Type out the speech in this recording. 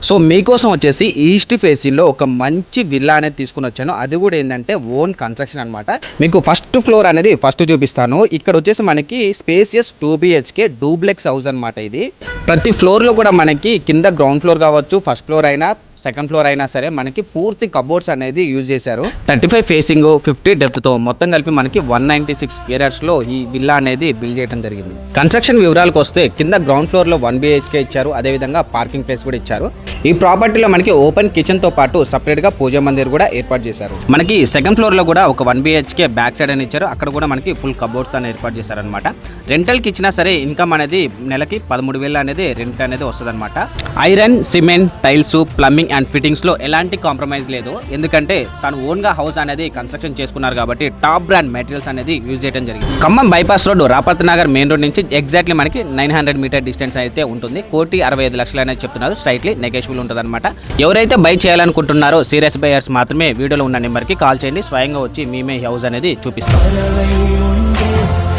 So మీకోసం వచ్చేసి east ఫేసింగ్లో ఒక మంచి విల్లా అనేది తీసుకుని వచ్చాను. అది కూడా ఏంటంటే ఓన్ కన్స్ట్రక్షన్ అనమాట. మీకు ఫస్ట్ ఫ్లోర్ అనేది ఫస్ట్ చూపిస్తాను. ఇక్కడ వచ్చేసి మనకి స్పేసియస్ 2 BHK డూప్లెక్స్ హౌస్ అనమాట. ఇది ప్రతి ఫ్లోర్లో కూడా మనకి కింద గ్రౌండ్ ఫ్లోర్ కావచ్చు, ఫస్ట్ ఫ్లోర్ అయినా సెకండ్ ఫ్లోర్ అయినా సరే మనకి పూర్తి కబోర్డ్స్ అనేది యూజ్ చేశారు. 35 ఫేసింగ్ 50 డెప్త్తో మొత్తం కలిపి మనకి 196 స్క్వేర్ లో ఈ విల్లా అనేది బిల్డ్ చేయడం జరిగింది. కన్స్ట్రక్షన్ వివరాలకు వస్తే కింద గ్రౌండ్ ఫ్లోర్ లో 1 BHK ఇచ్చారు. అదేవిధంగా పార్కింగ్ ప్లేస్ కూడా ఇచ్చారు. ఈ ప్రాపర్టీలో మనకి ఓపెన్ కిచెన్ తో పాటు సపరేట్ గా పూజా మందిర్ కూడా ఏర్పాటు చేశారు. మనకి సెకండ్ ఫ్లోర్ లో కూడా ఒక 1 BHK బ్యాక్ సైడ్ అని ఇచ్చారు. అక్కడ కూడా మనకి ఫుల్ కబోర్డ్స్ అని ఏర్పాటు చేశారు అనమాట. రెంటల్ కి ఇచ్చినా సరే ఇన్కమ్ అనేది నెలకి 13,000 అనేది రెంట్ అనేది వస్తుంది అనమాట. Iron, cement, tiles, plumbing and fittings లో ఎలాంటి కాంప్రమైజ్ లేదు. ఎందుకంటే తను ఓన్ గా హౌస్ అనేది కన్స్ట్రక్షన్ చేసుకున్నారు కాబట్టి టాప్ బ్రాండ్ మెటీరియల్స్ అనేది యూజ్ చేయడం జరిగింది. Khammam bypass road Raparthi Nagar main road నుంచి ఎగ్జాక్ట్లీ మనకి 900 మీటర్ డిస్టెన్స్ అయితే ఉంటుంది. 1,65,00,000 అనేది చెప్తున్నారు. స్ట్రైట్లీ నెగోషియబుల్ ఉంటుంది అనమాట. ఎవరైతే బై చేయాలనుకుంటున్నారో సీరియస్ బయర్స్ మాత్రమే వీడియోలో ఉన్న నెంబర్కి కాల్ చేయండి. స్వయంగా వచ్చి మేమే హౌస్ అనేది చూపిస్తాం.